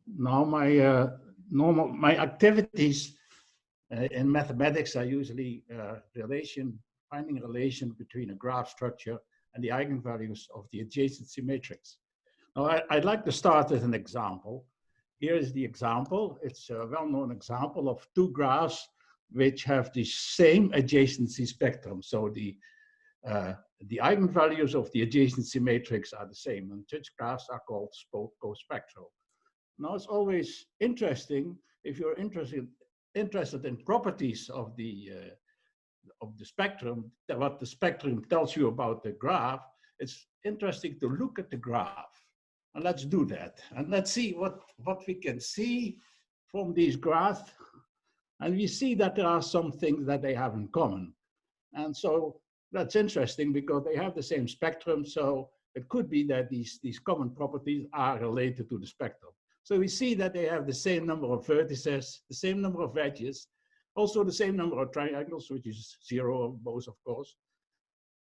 Now my activities in mathematics are usually finding a relation between a graph structure and the eigenvalues of the adjacency matrix. Now I'd like to start with an example. Here is the example. It's a well-known example of two graphs which have the same adjacency spectrum. So the eigenvalues of the adjacency matrix are the same, and such graphs are called cospectral. Now it's always interesting if you're interested in properties of the spectrum, what the spectrum tells you about the graph. It's interesting to look at the graph. And let's do that. And let's see what we can see from these graphs. And we see that there are some things that they have in common. And so that's interesting because they have the same spectrum. So it could be that these common properties are related to the spectrum. So we see that they have the same number of vertices, the same number of edges, also the same number of triangles, which is 0 of both, of course.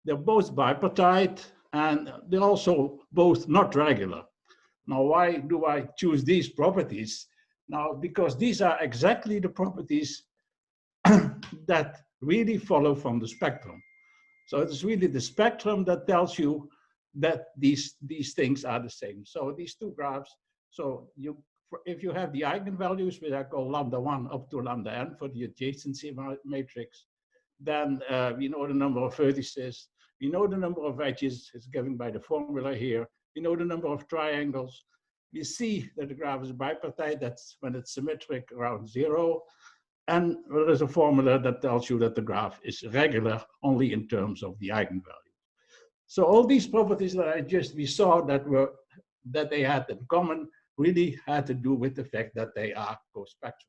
They're both bipartite, and they're also both not regular. Now, why do I choose these properties? Now, because these are exactly the properties that really follow from the spectrum. So it's really the spectrum that tells you that these things are the same. So these two graphs, so if you have the eigenvalues, which I call lambda 1 up to lambda n for the adjacency matrix, then we know the number of vertices, we know the number of edges, it's given by the formula here, we know the number of triangles, we see that the graph is bipartite, that's when it's symmetric around 0, and there is a formula that tells you that the graph is regular only in terms of the eigenvalue. So all these properties that we saw that they had in common really had to do with the fact that they are cospectral.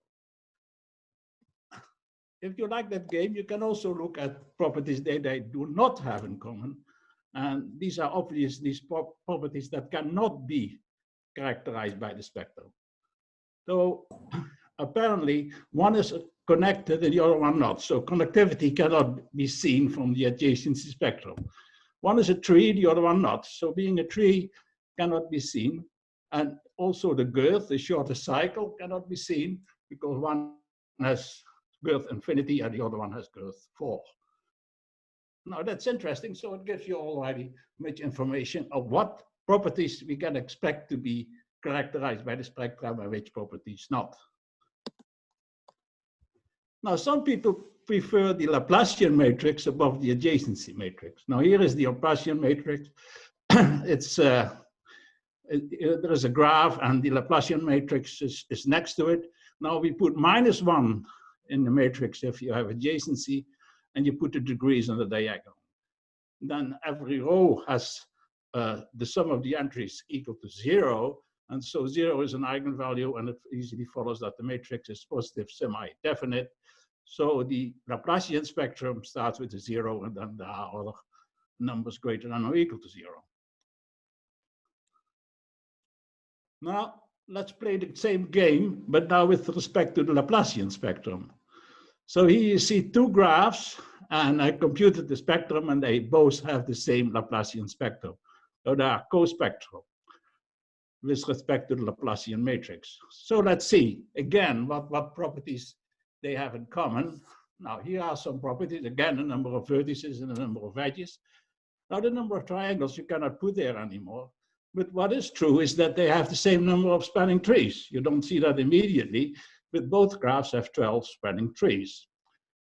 If you like that game, you can also look at properties that they do not have in common. And these are obvious, these properties that cannot be characterized by the spectrum. So apparently one is connected and the other one not. So connectivity cannot be seen from the adjacency spectrum. One is a tree, the other one not. So being a tree cannot be seen. And also the girth, the shortest cycle, cannot be seen because one has girth infinity and the other one has girth 4. Now that's interesting. So it gives you already much information of what properties we can expect to be characterized by the spectrum and which properties not. Now some people prefer the Laplacian matrix above the adjacency matrix. Now here is the Laplacian matrix. There is a graph and the Laplacian matrix is next to it. Now we put -1 in the matrix if you have adjacency, and you put the degrees on the diagonal. Then every row has the sum of the entries equal to 0, and so 0 is an eigenvalue, and it easily follows that the matrix is positive semi-definite. So the Laplacian spectrum starts with a 0, and then there are other numbers greater than or equal to 0. Now, let's play the same game, but now with respect to the Laplacian spectrum. So here you see two graphs, and I computed the spectrum, and they both have the same Laplacian spectrum. So they are cospectral with respect to the Laplacian matrix. So let's see, again, what properties they have in common. Now, here are some properties. Again, the number of vertices and the number of edges. Now, the number of triangles you cannot put there anymore. But what is true is that they have the same number of spanning trees. You don't see that immediately, but both graphs have 12 spanning trees.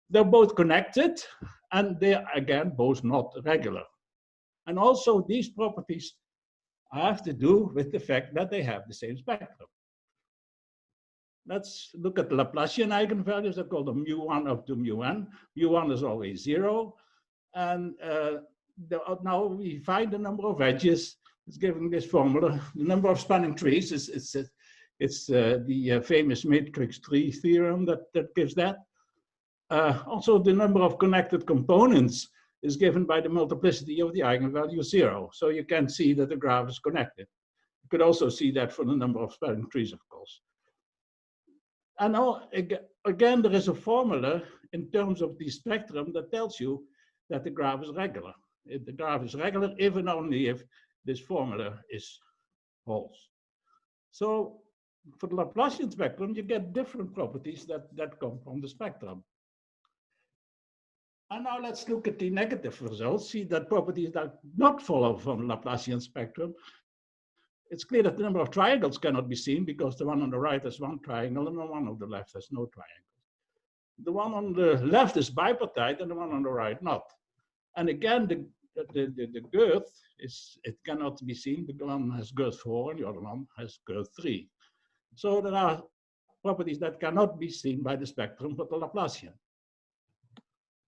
They're both connected, and they're, again, both not regular. And also, these properties have to do with the fact that they have the same spectrum. Let's look at the Laplacian eigenvalues. They're called the mu1 up to mu(n). mu1 is always 0. And now we find the number of edges. It's given this formula. The number of spanning trees is the famous matrix tree theorem that gives that. Also, the number of connected components is given by the multiplicity of the eigenvalue 0. So you can see that the graph is connected. You could also see that for the number of spanning trees, of course. And now, again, there is a formula in terms of the spectrum that tells you that the graph is regular. The graph is regular if and only if this formula holds. So for the Laplacian spectrum, you get different properties that come from the spectrum. And now let's look at the negative results, see that properties that not follow from the Laplacian spectrum. It's clear that the number of triangles cannot be seen because the one on the right has one triangle and the one on the left has no triangle. The one on the left is bipartite and the one on the right not. And again, the girth it cannot be seen. The one has girth 4 and the other one has girth 3. So there are properties that cannot be seen by the spectrum for the Laplacian.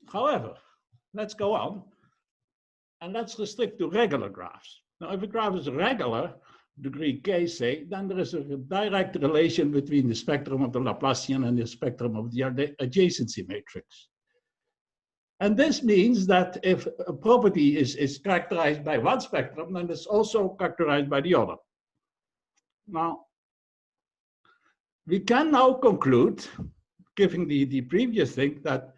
However, let's go on and let's restrict to regular graphs. Now, if a graph is regular, degree k, say, then there is a direct relation between the spectrum of the Laplacian and the spectrum of the adjacency matrix. And this means that if a property is characterized by one spectrum, then it's also characterized by the other. Now, we can now conclude, given the previous thing, that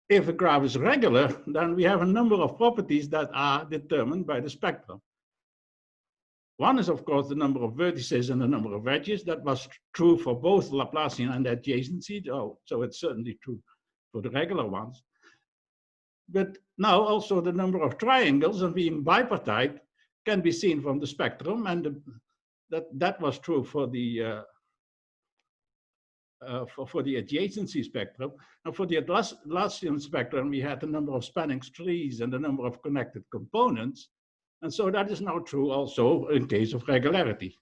if a graph is regular, then we have a number of properties that are determined by the spectrum. One is, of course, the number of vertices and the number of edges. That was true for both Laplacian and adjacency, so it's certainly true for the regular ones. But now also the number of triangles, and being bipartite, can be seen from the spectrum, and that was true for the adjacency spectrum. And for the Laplacian spectrum, we had the number of spanning trees and the number of connected components. And so that is now true also in case of regularity.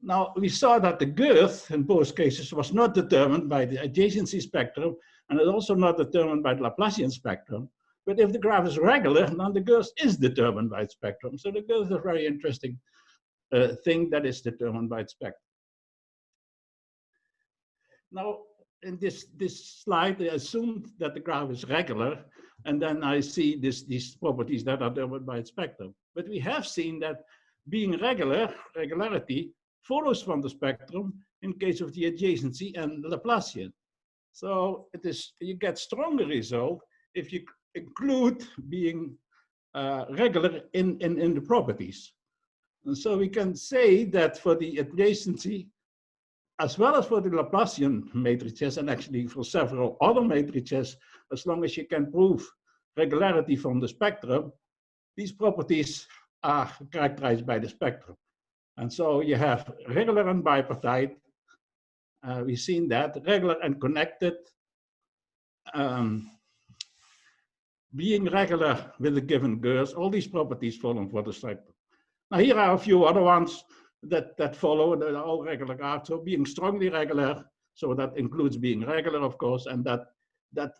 Now, we saw that the girth in both cases was not determined by the adjacency spectrum, and it's also not determined by the Laplacian spectrum. But if the graph is regular, then the girth is determined by its spectrum. So the girth is a very interesting thing that is determined by its spectrum. Now, in this slide, I assumed that the graph is regular, and then I see these properties that are determined by its spectrum. But we have seen that being regularity follows from the spectrum in case of the adjacency and the Laplacian. So you get stronger result if you include being regular in the properties. And so we can say that for the adjacency, as well as for the Laplacian matrices, and actually for several other matrices, as long as you can prove regularity from the spectrum, these properties are characterized by the spectrum. And so you have regular and bipartite. We've seen that, regular and connected, being regular with a given girth, all these properties follow for the spectrum. Now here are a few other ones that follow, that are all regular graphs. So being strongly regular, so that includes being regular, of course, and that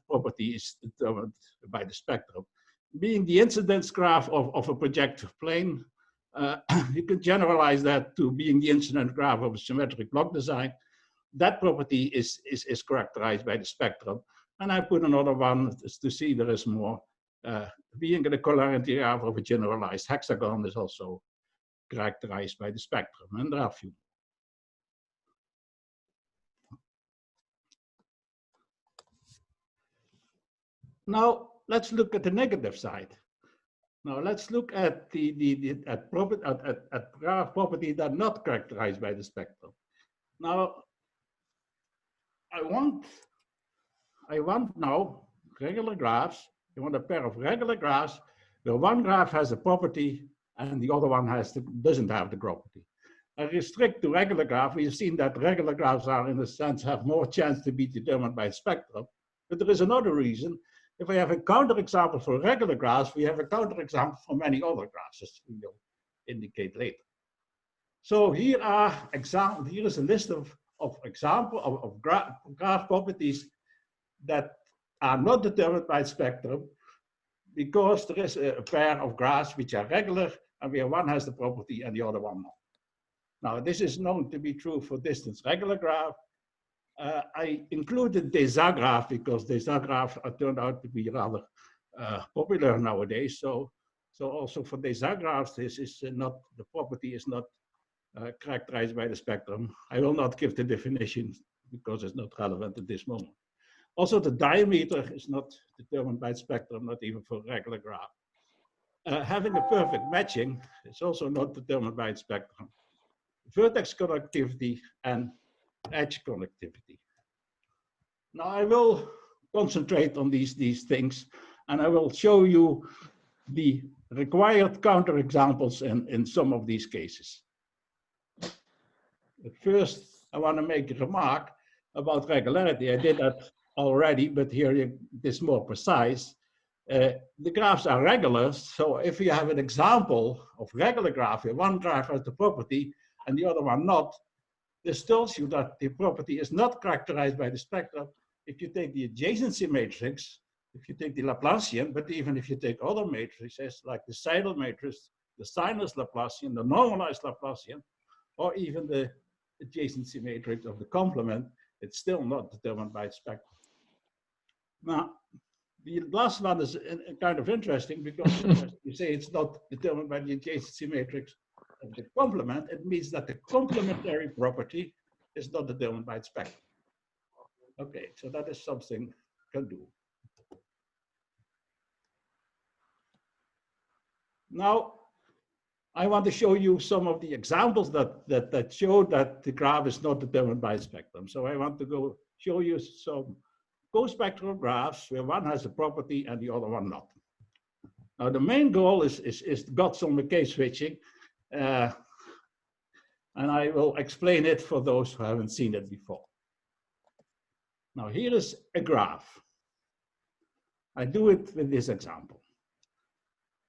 property is determined by the spectrum. Being the incidence graph of a projective plane, you can generalize that to being the incident graph of a symmetric block design. That property is characterized by the spectrum. And I put another one to see there is more. Being the colarity graph of a generalized hexagon is also characterized by the spectrum, and there are a few. Now let's look at the negative side. Now let's look at graph properties that are not characterized by the spectrum. Now I want now regular graphs. You want a pair of regular graphs where one graph has a property and the other one doesn't have the property. I restrict to regular graph. We've seen that regular graphs are, in a sense, have more chance to be determined by spectrum. But there is another reason. If I have a counterexample for regular graphs, we have a counterexample for many other graphs, as we will indicate later. So here is a list of examples of graph properties that are not determined by spectrum, because there is a pair of graphs which are regular, and where one has the property and the other one not. Now, this is known to be true for distance regular graph. I included Desargues graph because Desargues graph turned out to be rather popular nowadays. So also for Desargues graphs, the property is not characterized by the spectrum. I will not give the definition because it's not relevant at this moment. Also, the diameter is not determined by the spectrum, not even for regular graph. Having a perfect matching is also not determined by its spectrum. vertex connectivity and edge connectivity. Now I will concentrate on these things, and I will show you the required counterexamples in some of these cases. But first, I want to make a remark about regularity. I did that already, but here it is more precise. The graphs are regular, so if you have an example of regular graph, one graph has the property and the other one not, this tells you that the property is not characterized by the spectrum. If you take the adjacency matrix, if you take the Laplacian, but even if you take other matrices like the Seidel matrix, the sinus Laplacian, the normalized Laplacian, or even the adjacency matrix of the complement, it's still not determined by the spectrum. Now, the last one is kind of interesting because you say it's not determined by the adjacency matrix of the complement. It means that the complementary property is not determined by the spectrum. Okay, so that is something you can do. Now, I want to show you some of the examples that show that the graph is not determined by the spectrum. So I want to go show you some cospectral graphs where one has a property and the other one not. Now, the main goal is Godson-McKay switching, and I will explain it for those who haven't seen it before. Now, here is a graph. I do it with this example.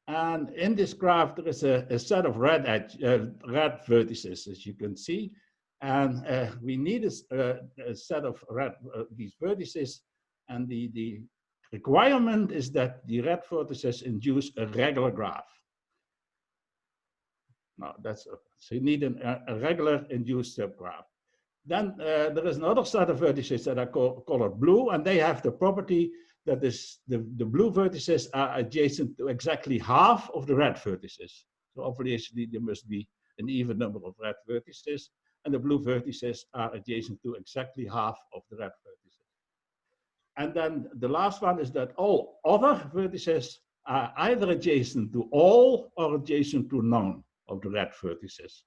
And in this graph, there is a set of red vertices, as you can see. And we need a set of these vertices. And the requirement is that the red vertices induce a regular graph. Now, so you need a regular induced subgraph. Then there is another set of vertices that are colored blue, and they have the property that is the blue vertices are adjacent to exactly half of the red vertices. So obviously there must be an even number of red vertices, and the blue vertices are adjacent to exactly half of the red vertices. And then the last one is that all other vertices are either adjacent to all or adjacent to none of the red vertices.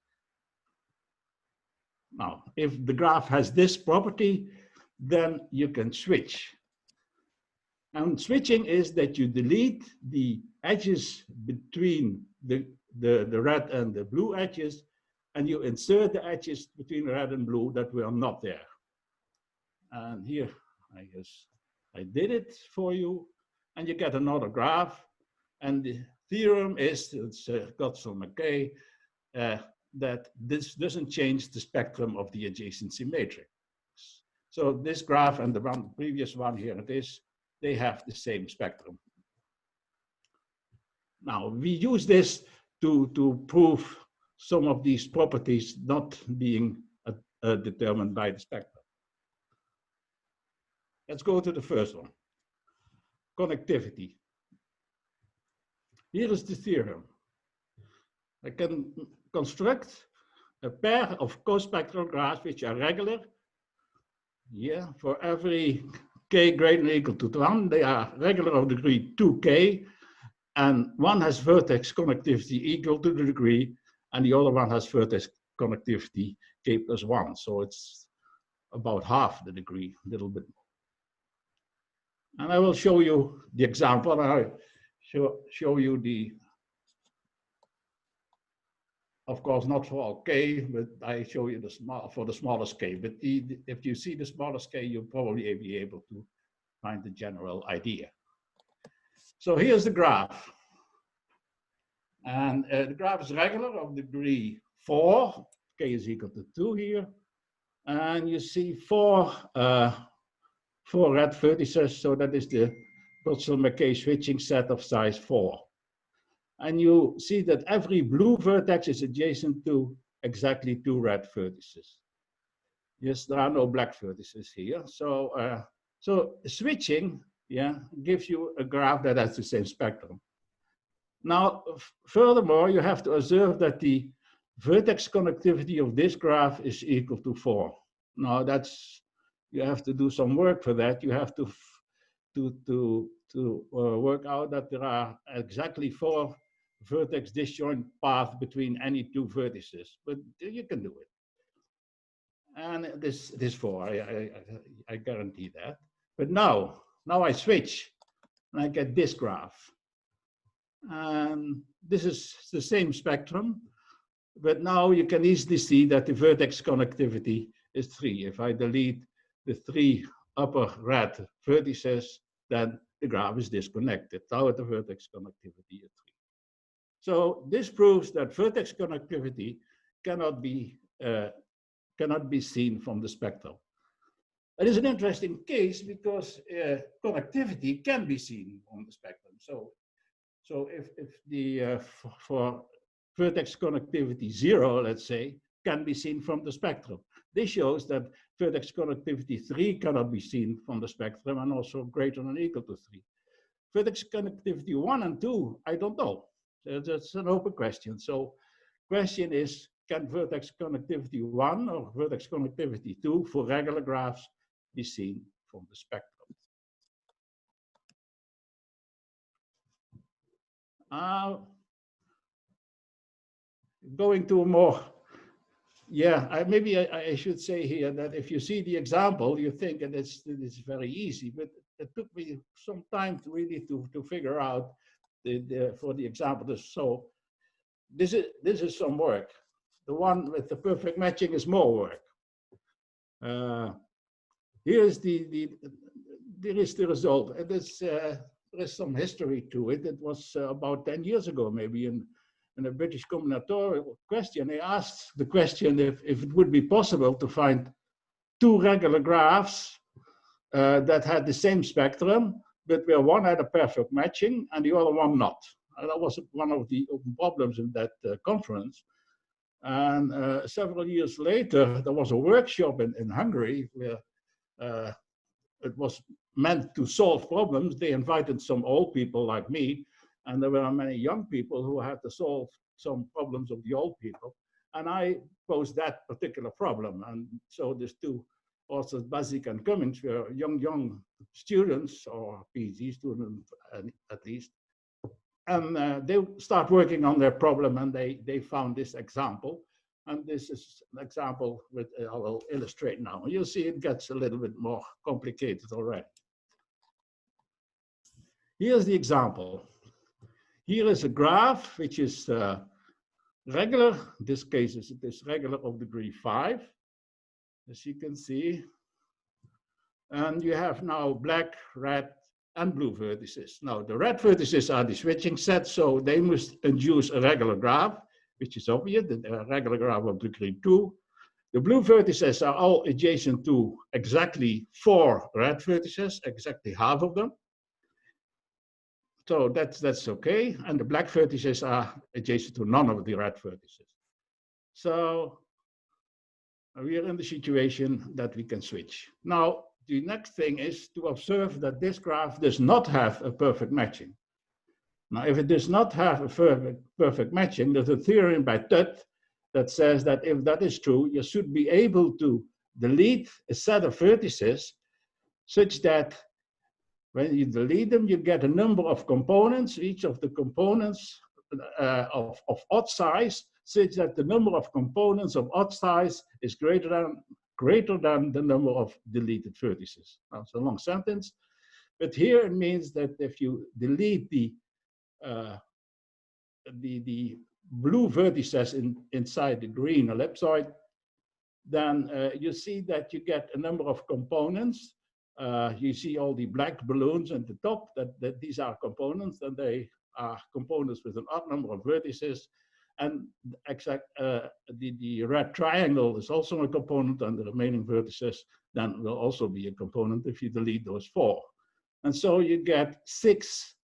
Now, if the graph has this property, then you can switch. And switching is that you delete the edges between the red and the blue edges, and you insert the edges between red and blue that were not there. And here, I guess I did it for you, and you get another graph. And the theorem is, it's Godson-McKay, that this doesn't change the spectrum of the adjacency matrix. So this graph and the previous one, here it is, they have the same spectrum. Now, we use this to prove some of these properties not being determined by the spectrum. Let's go to the first one, connectivity. Here is the theorem. I can construct a pair of cospectral graphs which are regular. Yeah, for every k greater than or equal to 1, they are regular of degree 2k, and one has vertex connectivity equal to the degree, and the other one has vertex connectivity k plus 1. So it's about half the degree, a little bit more. And I will show you the example, and I'll show you the, of course, not for all k, but I show you for the smallest k. But if you see the smallest k, you'll probably be able to find the general idea. So here's the graph. And the graph is regular of degree 4. K is equal to 2 here. And you see four red vertices. So that is the Godson-McKay switching set of size 4. And you see that every blue vertex is adjacent to exactly 2 red vertices. Yes, there are no black vertices here. So, so switching, yeah, gives you a graph that has the same spectrum. Now, furthermore, you have to observe that the vertex connectivity of this graph is equal to 4. Now, you have to do some work for that. You have to work out that there are exactly 4 vertex disjoint path between any two vertices, but you can do it. And this 4, I guarantee that. But now I switch, and I get this graph. And this is the same spectrum, but now you can easily see that the vertex connectivity is 3. If I delete the 3 upper red vertices, then the graph is disconnected. Now the vertex connectivity is 3. So this proves that vertex connectivity cannot be seen from the spectrum. It is an interesting case because connectivity can be seen on the spectrum. So if the for vertex connectivity 0, let's say, can be seen from the spectrum. This shows that vertex connectivity 3 cannot be seen from the spectrum and also greater than or equal to 3. Vertex connectivity 1 and 2, I don't know. So that's an open question. So question is, can vertex connectivity 1 or vertex connectivity 2 for regular graphs be seen from the spectrum? Going to a more, maybe I should say here that if you see the example, you think that it's very easy, but it took me some time to really to figure out for the example. So this is some work. The one with the perfect matching is more work. Here is the result. It is, there is some history to it. It was about 10 years ago, maybe, in a British combinatorial question. They asked the question if it would be possible to find 2 regular graphs that had the same spectrum, but where one had a perfect matching and the other one not. And that was one of the open problems in that conference. And several years later, there was a workshop in Hungary where it was meant to solve problems. They invited some old people like me, and there were many young people who had to solve some problems of the old people. And I posed that particular problem. And so these 2 authors, Basic and Cummings, were young students, or PhD students at least. And they start working on their problem, and they found this example. And this is an example with I will illustrate now. You'll see it gets a little bit more complicated already. Here's the example. Here is a graph which is regular. In this case, it is regular of degree 5, as you can see. And you have now black, red, and blue vertices. Now, the red vertices are the switching set, so they must induce a regular graph, which is obvious, the regular graph of degree 2. The blue vertices are all adjacent to exactly 4 red vertices, exactly half of them. So that's okay. And the black vertices are adjacent to none of the red vertices. So we are in the situation that we can switch. Now, the next thing is to observe that this graph does not have a perfect matching. Now, if it does not have a perfect matching, there's a theorem by Tutt that says that if that is true, you should be able to delete a set of vertices such that when you delete them, you get a number of components, each of the components of odd size, such that the number of components of odd size is greater than the number of deleted vertices. Now, it's a long sentence, but here it means that if you delete the blue vertices inside the green ellipsoid, then you see that you get a number of components. You see all the black balloons at the top, that these are components, and they are components with an odd number of vertices. And the red triangle is also a component, and the remaining vertices then will also be a component if you delete those 4. And so you get 6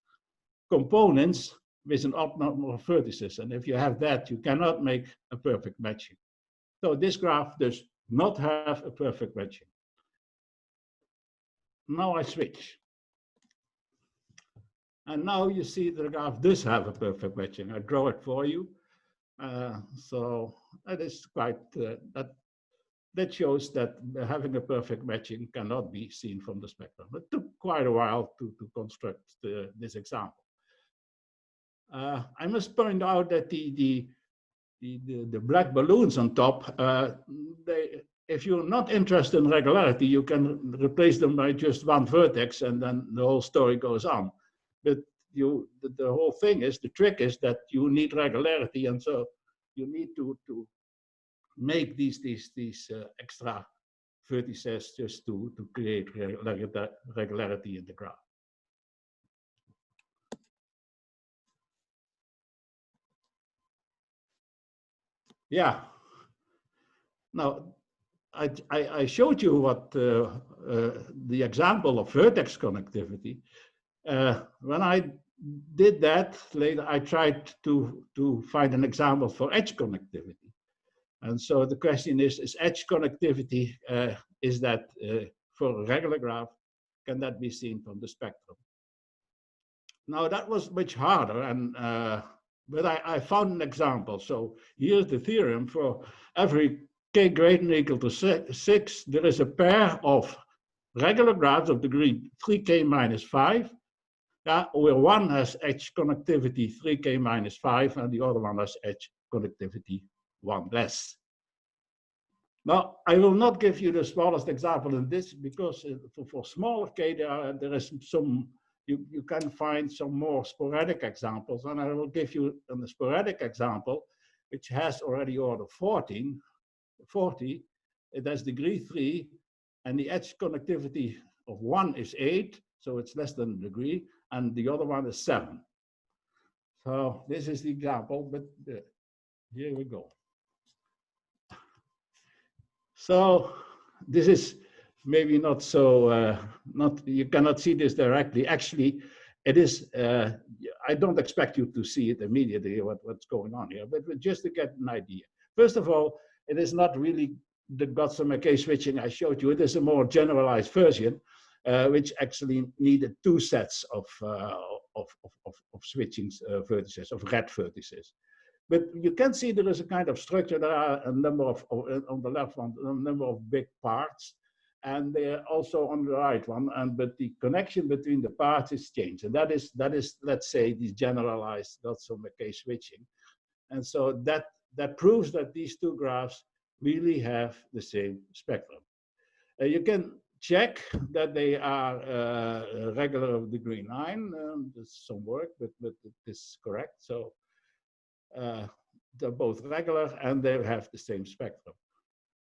components with an odd number of vertices. And if you have that, you cannot make a perfect matching. So this graph does not have a perfect matching. Now I switch. And now you see the graph does have a perfect matching. I draw it for you. So that is quite, that shows that having a perfect matching cannot be seen from the spectrum. It took quite a while to construct this example. I must point out that the black balloons on top, if you're not interested in regularity, you can replace them by just one vertex and then the whole story goes on. But the whole thing is, the trick is that you need regularity, and so you need to make these extra vertices just to create regularity in the graph. Yeah. Now, I showed you what the example of vertex connectivity. When I did that later, I tried to find an example for edge connectivity. And so the question is edge connectivity, is that for a regular graph, can that be seen from the spectrum? Now that was much harder, and but I found an example. So here's the theorem for every k greater than or equal to 6, there is a pair of regular graphs of degree 3k minus 5, where one has edge connectivity 3k minus 5, and the other one has edge connectivity 1 less. Now, I will not give you the smallest example in this, because for smaller k, there is some, you can find some more sporadic examples, and I will give you a sporadic example, which has already order 40, it has degree 3, and the edge connectivity of 1 is 8, so it's less than a degree, and the other one is 7. So this is the example, but here we go. So this is maybe not so, you cannot see this directly. Actually, it is, I don't expect you to see it immediately, what's going on here, but just to get an idea. First of all, it is not really the Gottsam-McKay switching I showed you. It is a more generalized version, which actually needed 2 sets of switching vertices, of red vertices. But you can see there is a kind of structure. There are a number of, on the left one, a number of big parts, and they're also on the right one. But the connection between the parts is changed, and that is, let's say, the generalized Gottsam-McKay switching. And so that proves that these 2 graphs really have the same spectrum. You can check that they are regular of degree 9. There's some work, but it is correct. So they're both regular and they have the same spectrum.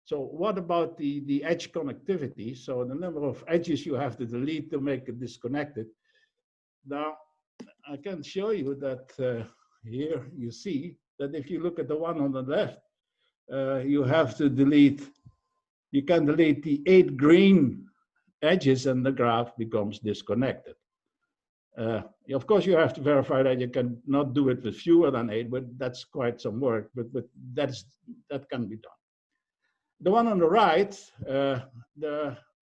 So what about the edge connectivity? So the number of edges you have to delete to make it disconnected. Now, I can show you that here you see that if you look at the one on the left, you have to delete, you can delete the 8 green edges and the graph becomes disconnected. Of course, you have to verify that you can not do it with fewer than 8, but that's quite some work, but that can be done. The one on the right,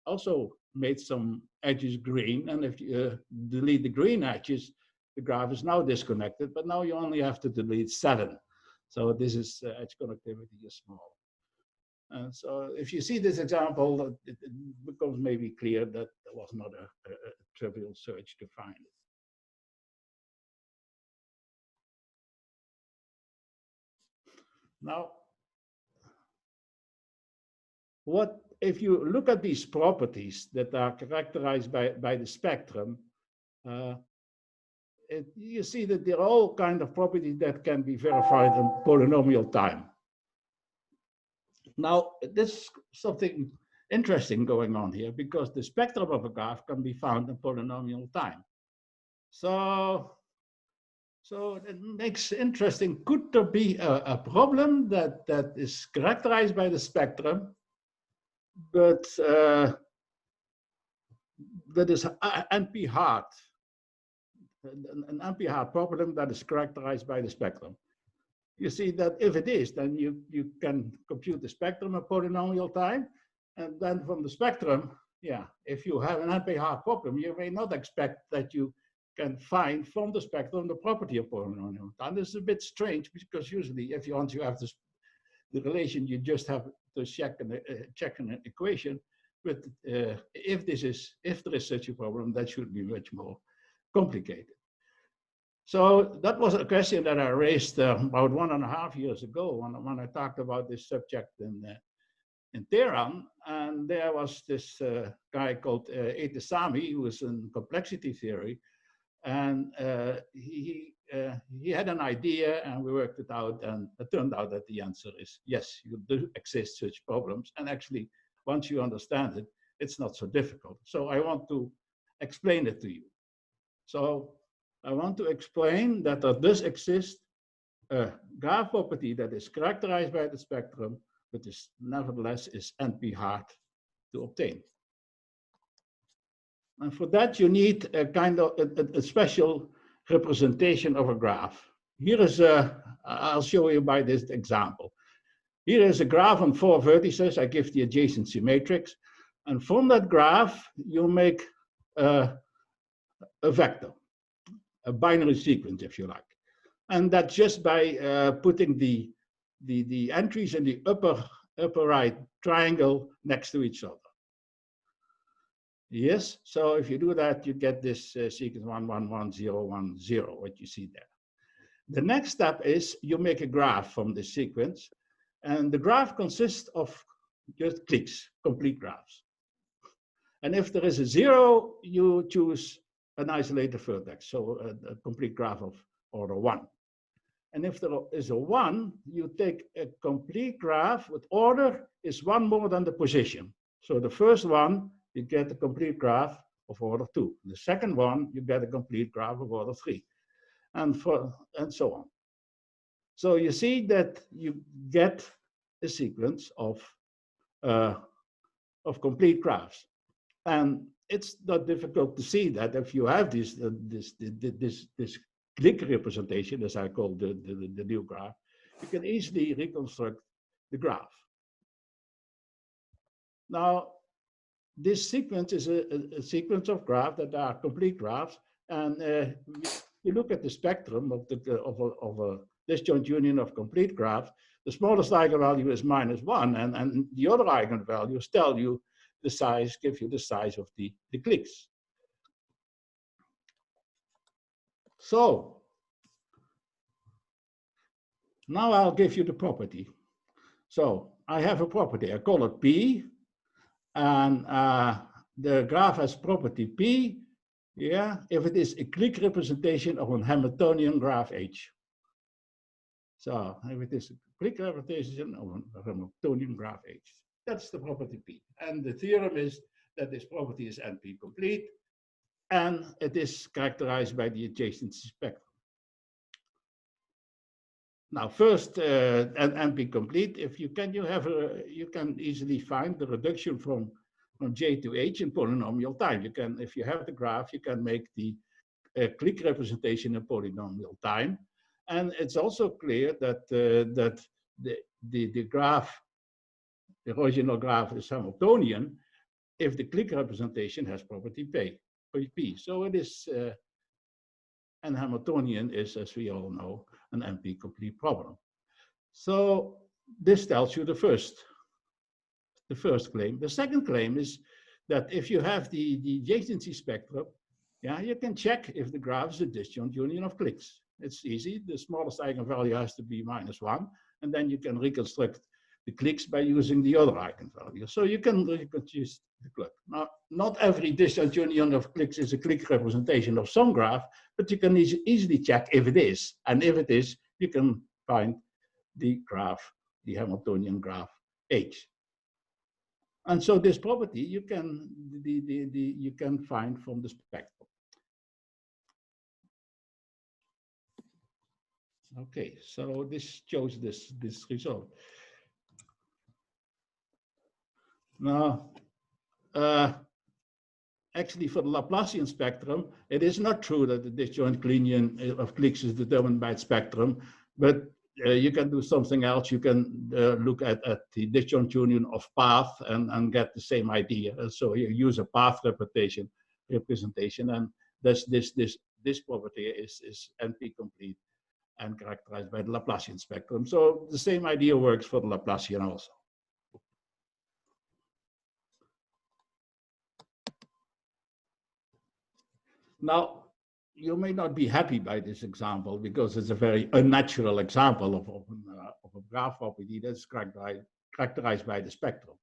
also made some edges green, and if you delete the green edges, the graph is now disconnected, but now you only have to delete 7. So this is edge connectivity is small. And so if you see this example, it becomes maybe clear that there was not a trivial search to find it. Now, what if you look at these properties that are characterized by the spectrum, you see that they're all kind of properties that can be verified in polynomial time. Now, there's something interesting going on here, because the spectrum of a graph can be found in polynomial time. So it makes interesting, could there be a problem that is characterized by the spectrum, but that is NP-hard, an NP-hard problem that is characterized by the spectrum? You see that if it is, then you can compute the spectrum of polynomial time, and then from the spectrum, yeah, if you have an NP-hard problem, you may not expect that you can find from the spectrum the property of polynomial time. This is a bit strange, because usually if you want to have this, the relation, you just have to check an equation. But if there is such a problem, that should be much more complicated. So that was a question that I raised about 1.5 years ago when I talked about this subject in Tehran. And there was this guy called Etesami, who was in complexity theory. And he had an idea, and we worked it out, and it turned out that the answer is yes, you do exist such problems. And actually, once you understand it, it's not so difficult. So I want to explain it to you. So I want to explain that there does exist a graph property that is characterized by the spectrum, but is nevertheless is NP hard to obtain. And for that, you need a kind of a special representation of a graph. Here is I'll show you by this example. Here is a graph on 4 vertices. I give the adjacency matrix. And from that graph, you make a vector, a binary sequence, if you like. And that's just by putting the entries in the upper right triangle next to each other. Yes, so if you do that, you get this sequence 1, 1, 1, 0, 1, 0, what you see there. The next step is you make a graph from this sequence, and the graph consists of just clicks, complete graphs. And if there is a 0, you choose an isolated vertex, so a complete graph of order 1. And if there is a 1, you take a complete graph with order is 1 more than the position. So the first one, you get a complete graph of order 2. The second one, you get a complete graph of order 3, and so on. So you see that you get a sequence of complete graphs, and it's not difficult to see that if you have this click representation, as I call the new graph, you can easily reconstruct the graph. Now, this sequence is a sequence of graphs that are complete graphs, and you look at the spectrum of a disjoint union of complete graphs. The smallest eigenvalue is -1, and the other eigenvalues tell you the size, give you the size of the clicks. So now I'll give you the property. So I have a property, I call it P, and the graph has property P, yeah, if it is a click representation of a Hamiltonian graph H. So if it is a click representation of a Hamiltonian graph H, that's the property P. And the theorem is that this property is NP complete, and it is characterized by the adjacency spectrum. Now, first, NP complete. If you can, you can easily find the reduction from J to H in polynomial time. You can, if you have the graph, you can make the click representation in polynomial time, and it's also clear that the graph, the original graph, is Hamiltonian if the click representation has property P. So it is, and Hamiltonian is, as we all know, an NP complete problem. So this tells you the first claim. The second claim is that if you have the adjacency spectrum, yeah, you can check if the graph is a disjoint union of clicks. It's easy. The smallest eigenvalue has to be -1, and then you can reconstruct the clicks by using the other eigenvalue. So you can choose the click. Now, not every disjoint union of clicks is a click representation of some graph, but you can easily check if it is. And if it is, you can find the graph, the Hamiltonian graph H. And so this property you can find from the spectrum. Okay, so this shows this result. Now, actually, for the Laplacian spectrum, it is not true that the disjoint union of clicks is determined by its spectrum, but you can do something else. You can look at the disjoint union of path and get the same idea. So you use a path representation, and this property is NP complete and characterized by the Laplacian spectrum. So the same idea works for the Laplacian also. Now, you may not be happy by this example because it's a very unnatural example of a graph property that's characterized by the spectrum.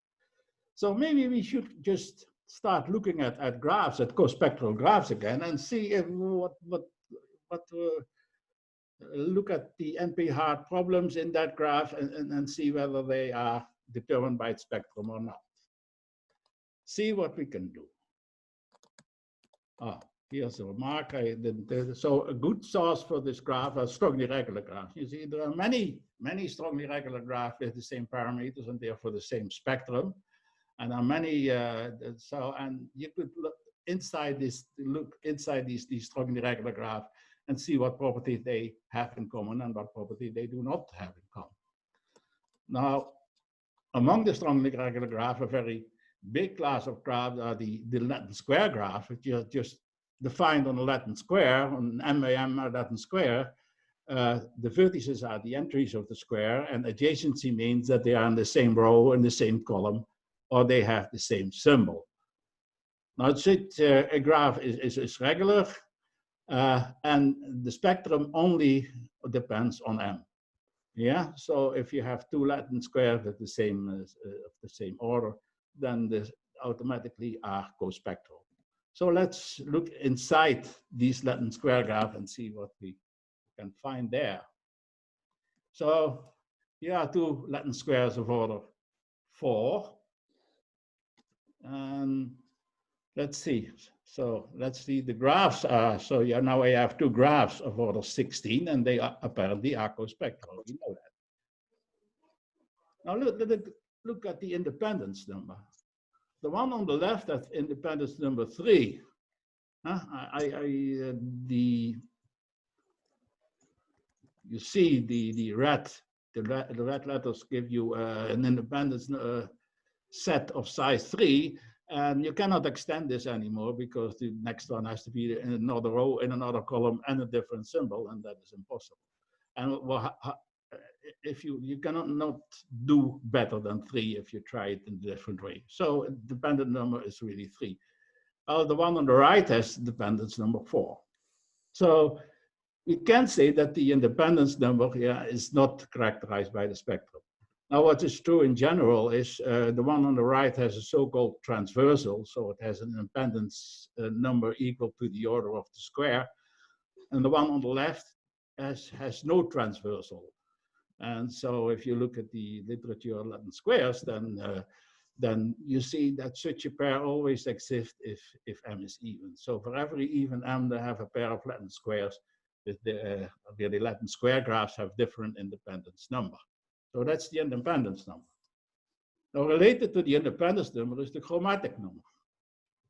So maybe we should just start looking at graphs, at cospectral graphs again, and see if look at the NP-hard problems in that graph and see whether they are determined by its spectrum or not. See what we can do. Here's a remark. So a good source for this graph are strongly regular graphs. You see, there are many strongly regular graphs with the same parameters and therefore the same spectrum. And there are many, and you could look inside these strongly regular graphs and see what properties they have in common and what properties they do not have in common. Now, among the strongly regular graphs, a very big class of graphs are the Latin square graph, which is just defined on a Latin square, on M by M Latin square. The vertices are the entries of the square, and adjacency means that they are in the same row, in the same column, or they have the same symbol. Now, a graph is regular, and the spectrum only depends on M. Yeah, so if you have two Latin squares of the same order, then they automatically are cospectral. So let's look inside these Latin square graph and see what we can find there. So here are two Latin squares of order 4. And let's see. So let's see the graphs are, so yeah, now I have two graphs of order 16 and they are apparently cospectral. We know that. Now look at the independence number. The one on the left has independence number 3. You see the red letters give you an independence set of size 3, and you cannot extend this anymore because the next one has to be in another row, in another column, and a different symbol, and that is impossible. And if you cannot not do better than 3 if you try it in a different way. So dependent number is really 3. The one on the right has dependence number 4. So we can say that the independence number here is not characterized by the spectrum. Now, what is true in general is the one on the right has a so-called transversal, so it has an independence number equal to the order of the square, and the one on the left has no transversal. And so if you look at the literature of Latin squares, then you see that such a pair always exists if M is even. So for every even M, they have a pair of Latin squares where the Latin square graphs have different independence number. So that's the independence number. Now related to the independence number is the chromatic number.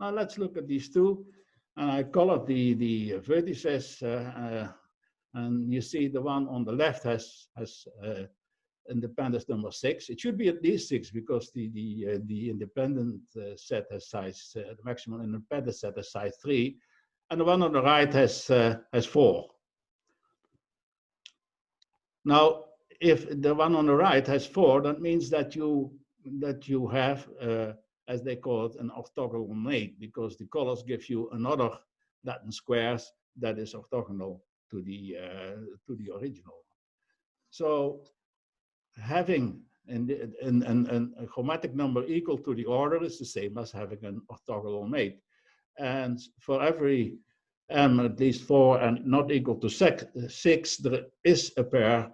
Now let's look at these two. And I colored the vertices, and you see the one on the left has independence number 6. It should be at least 6 because the independent set has size, the maximum independent set has size 3. And the one on the right has 4. Now, if the one on the right has 4, that means that you have, as they call it, an orthogonal mate, because the colors give you another Latin squares that is orthogonal to the original. So having a chromatic number equal to the order is the same as having an orthogonal mate. And for every M at least 4 and not equal to 6, there is a pair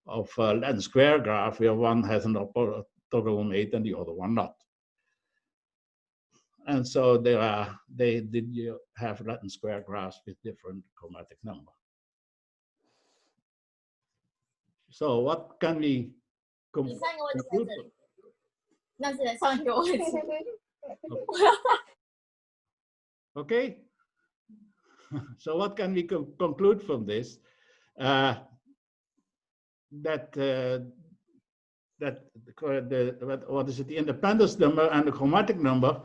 of Latin square graph where one has an orthogonal mate and the other one not. And so they have Latin square graphs with different chromatic number. So what can we conclude? Okay. So what can we conclude from this? What is it? The independence number and the chromatic number,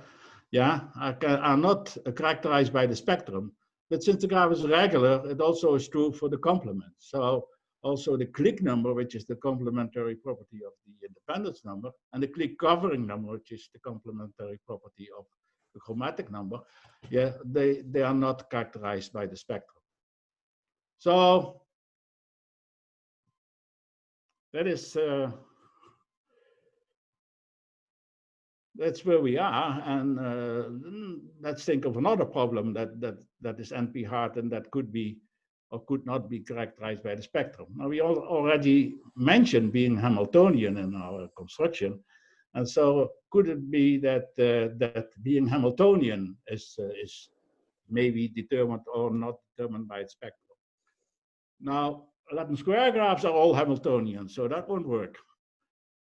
yeah, are not characterized by the spectrum. But since the graph is regular, it also is true for the complement. So also the clique number, which is the complementary property of the independence number, and the clique covering number, which is the complementary property of the chromatic number, yeah, they are not characterized by the spectrum. So that is that's where we are, and let's think of another problem that is NP hard and that could be or could not be characterized by the spectrum. Now we already mentioned being Hamiltonian in our construction, and so could it be that that being Hamiltonian is maybe determined or not determined by its spectrum? Now Latin square graphs are all Hamiltonian, so that won't work.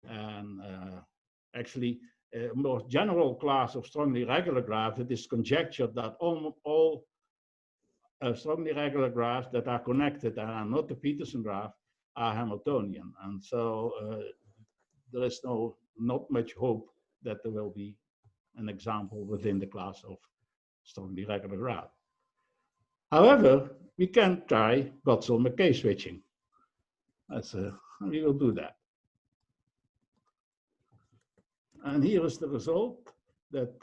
And actually, a more general class of strongly regular graphs, it is conjectured that all strongly regular graphs that are connected and are not the Peterson graph are Hamiltonian. And so there is not much hope that there will be an example within the class of strongly regular graph. However, we can try Godsell-McKay switching. We will do that. And here is the result that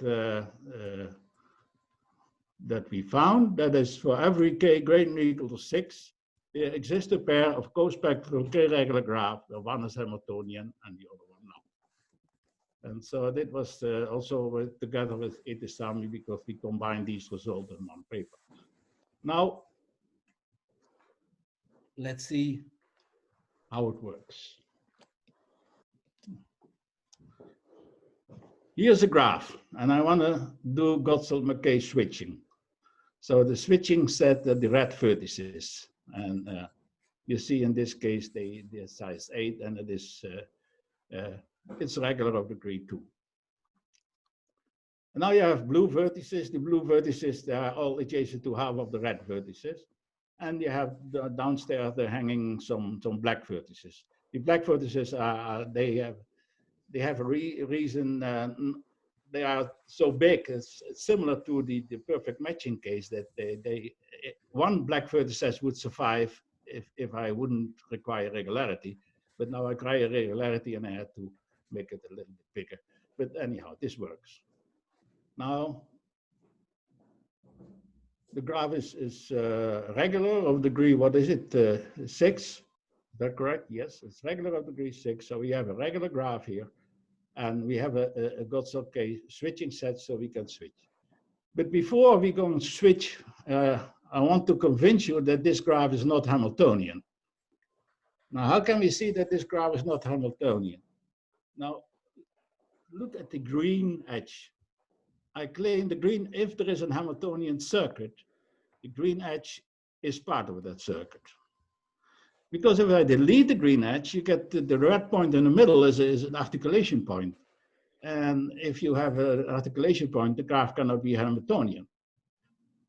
that we found. That is, for every k greater than or equal to 6, there exists a pair of cospectral k-regular graphs. The one is Hamiltonian and the other one not. And so that was also together with Etisami, because we combined these results in one paper. Now, let's see how it works. Here's a graph, and I want to do Godsell-McKay switching. So the switching set the red vertices, and you see in this case they're size 8, and it is it's regular of degree 2. And now you have blue vertices. The blue vertices, they are all adjacent to half of the red vertices, and you have downstairs they're hanging some black vertices. The black vertices are they have a reason. They are so big. It's similar to the perfect matching case that one black vertex would survive if I wouldn't require regularity. But now I require regularity and I had to make it a little bit bigger. But anyhow, this works. Now, the graph is regular of degree, what is it, 6? Is that correct? Yes, it's regular of degree 6. So we have a regular graph here. And we have a Godsell-McKay switching set, so we can switch. But before we go and switch, I want to convince you that this graph is not Hamiltonian. Now, how can we see that this graph is not Hamiltonian? Now, look at the green edge. I claim the green, if there is a Hamiltonian circuit, the green edge is part of that circuit. Because if I delete the green edge, you get the red point in the middle is an articulation point. And if you have an articulation point, the graph cannot be Hamiltonian.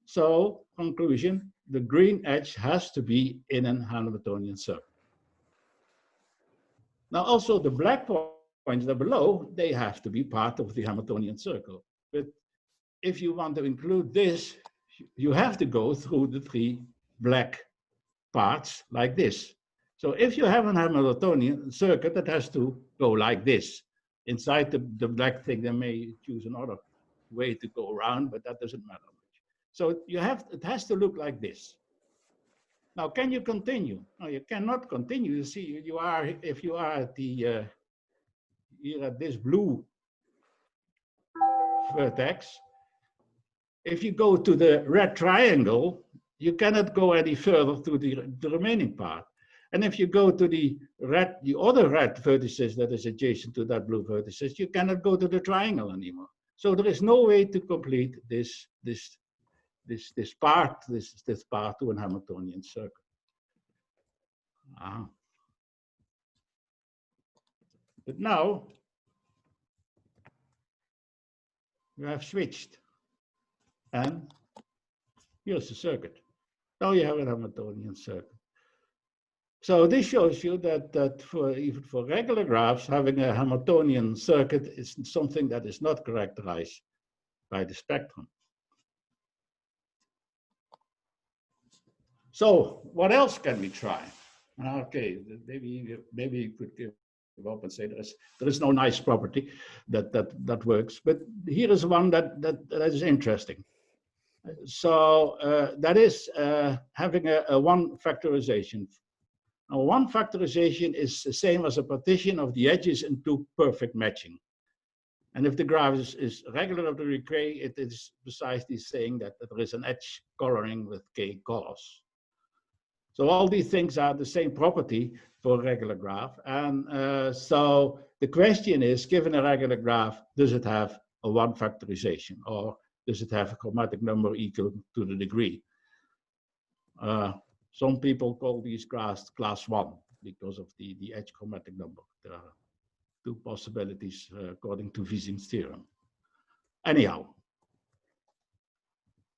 So, conclusion, the green edge has to be in a Hamiltonian circle. Now, also the black points there below, they have to be part of the Hamiltonian circle. But if you want to include this, you have to go through the 3 black parts like this. So if you have a Hamiltonian circuit, that has to go like this. Inside the black thing, they may choose another way to go around, but that doesn't matter much. So it has to look like this. Now, can you continue? No, you cannot continue. You see, if you are at the here at this blue vertex, if you go to the red triangle, you cannot go any further to the remaining part. And if you go to the other red vertices that is adjacent to that blue vertices, you cannot go to the triangle anymore. So there is no way to complete this part to an Hamiltonian circle. But now you have switched, and here's the circuit. Now you have a Hamiltonian circle. So this shows you that even for regular graphs, having a Hamiltonian circuit is something that is not characterized by the spectrum. So what else can we try? Okay, maybe you could give up and say there is no nice property that works. But here is one that is interesting. So that is having a one factorization. Now, one factorization is the same as a partition of the edges into perfect matching. And if the graph is regularly gray, it is precisely saying that there is an edge coloring with k colors. So all these things are the same property for a regular graph. And so the question is, given a regular graph, does it have a one factorization, or does it have a chromatic number equal to the degree? Some people call these graphs class 1 because of the edge chromatic number. There are two possibilities according to Wissing's theorem. Anyhow,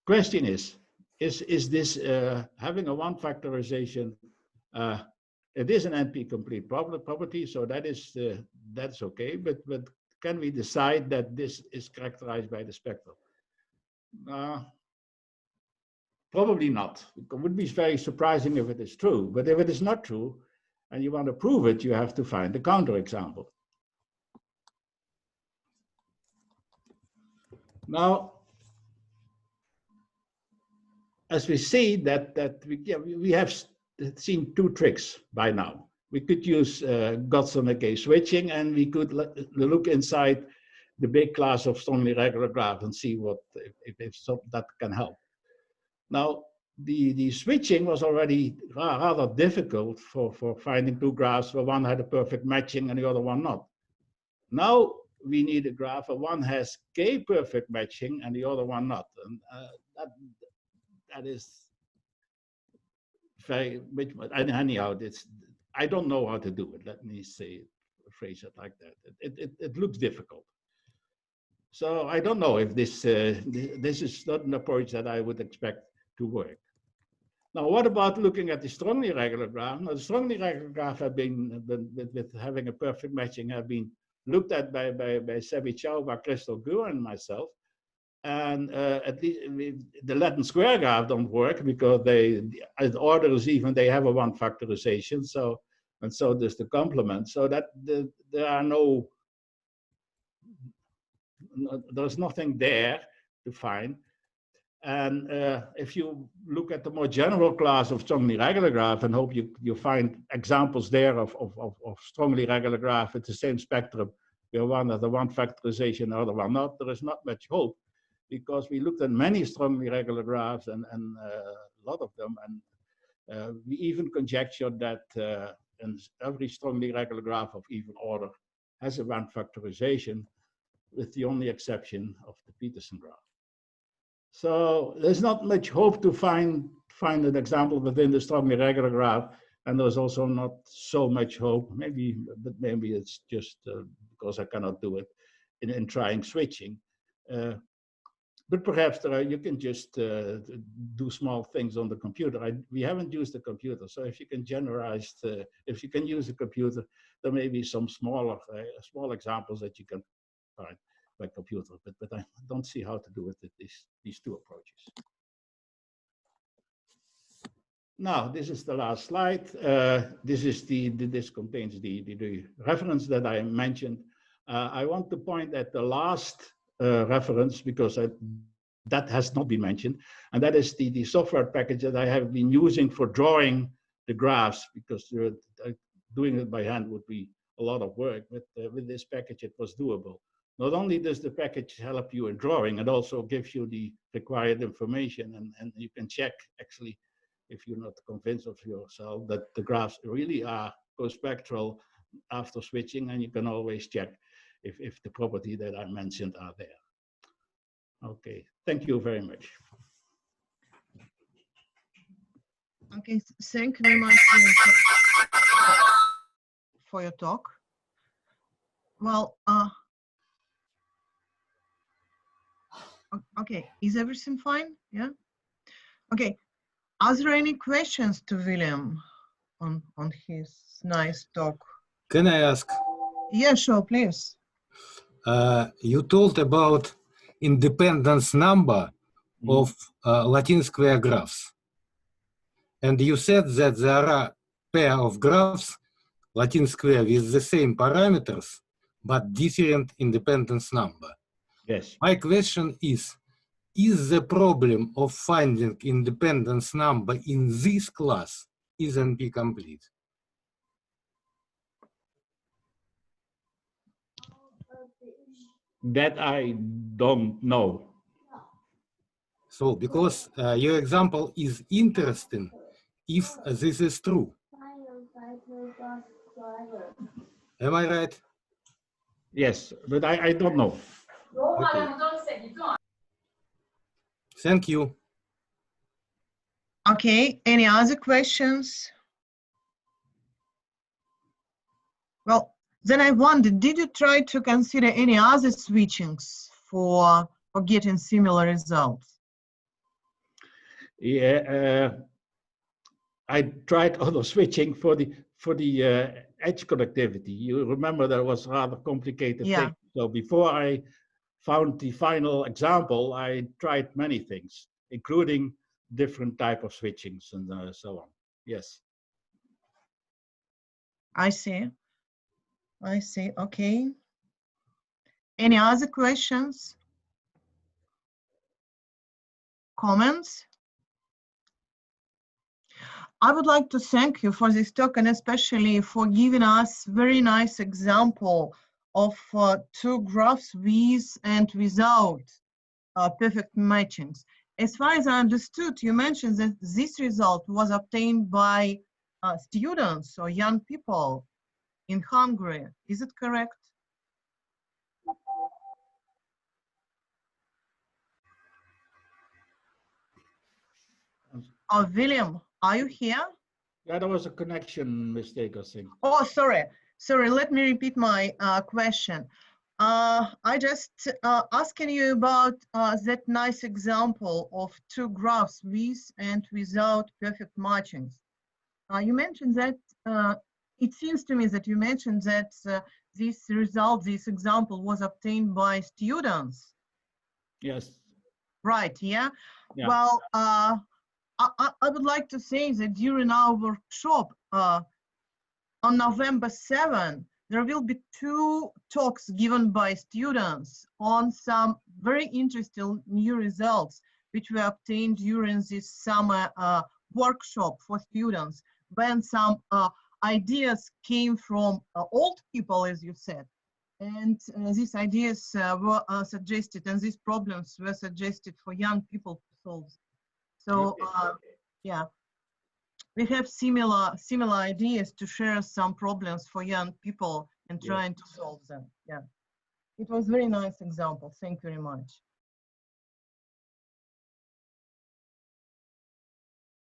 question is this having a one factorization? It is an NP-complete property, so that's okay. But can we decide that this is characterized by the spectrum? Probably not. It would be very surprising if it is true. But if it is not true, and you want to prove it, you have to find a counterexample. Now, as we see that we have seen two tricks by now. We could use Godson-McKay switching, and we could look inside the big class of strongly regular graphs and see what if that can help. Now, the switching was already rather difficult for finding two graphs where one had a perfect matching and the other one not. Now we need a graph where one has k perfect matching and the other one not. And that is very, anyhow, I don't know how to do it. Let me phrase it like that. It looks difficult. So I don't know if this is not an approach that I would expect to work. Now, what about looking at the strongly regular graph? Now, the strongly regular graph have been, with having a perfect matching, have been looked at by Sebi Chow, by Crystal Gur, and myself. And at least the Latin square graph don't work because as order is even, they have a one factorization. So, and so does the complement. So that there are there's nothing there to find. And if you look at the more general class of strongly regular graph and hope you find examples there of strongly regular graph at the same spectrum, where one has a one factorization, the other one not, there is not much hope, because we looked at many strongly regular graphs and a lot of them, and we even conjectured that every strongly regular graph of even order has a one factorization, with the only exception of the Peterson graph. So there's not much hope to find an example within the strongly regular graph, and there's also not so much hope. But maybe it's just because I cannot do it in trying switching. But perhaps you can just do small things on the computer. We haven't used the computer, so if you can generalize, if you can use the computer, there may be some small examples that you can find by computer, but I don't see how to do it with these two approaches. Now, this is the last slide. This contains the reference that I mentioned. I want to point at the last reference, because that has not been mentioned, and that is the software package that I have been using for drawing the graphs, because doing it by hand would be a lot of work. But with this package, it was doable. Not only does the package help you in drawing, it also gives you the required information, and you can check, actually, if you're not convinced of yourself, that the graphs really are cospectral after switching, and you can always check if the property that I mentioned are there. Okay, thank you very much. Okay, thank you very much for your talk. Well, okay, is everything fine? Yeah. Okay. Are there any questions to Willem on his nice talk? Can I ask? Yeah, sure, please. You told about independence number of Latin square graphs. And you said that there are pair of graphs, Latin square, with the same parameters, but different independence number. Yes. My question is, is the problem of finding independence number in this class is NP complete? That I don't know. So, because your example is interesting if this is true. Am I right? Yes, but I don't know. Okay. Thank you. Okay, any other questions? Well, then I wondered, did you try to consider any other switchings for getting similar results? Yeah, I tried auto switching for the edge connectivity. You remember that was a rather complicated thing. So before I found the final example, I tried many things, including different type of switchings and so on. Yes. I see. I see. Okay. Any other questions? Comments? I would like to thank you for this talk and especially for giving us very nice example of two graphs with and without perfect matchings. As far as I understood, you mentioned that this result was obtained by students or young people in Hungary. Is it correct? William, are you here? Yeah, there was a connection mistake, I think. Oh, sorry. Sorry, let me repeat my question. I just asking you about that nice example of two graphs with and without perfect matchings. You mentioned that, it seems to me that you mentioned that this result, this example was obtained by students. Yes. Right, yeah? Yeah. Well, I would like to say that during our workshop on November 7, there will be two talks given by students on some very interesting new results which were obtained during this summer workshop for students, when some ideas came from old people, as you said. And these ideas were suggested, and these problems were suggested for young people to solve. So, yeah, we have similar ideas to share some problems for young people and trying to solve them. Yeah, it was very nice example. Thank you very much.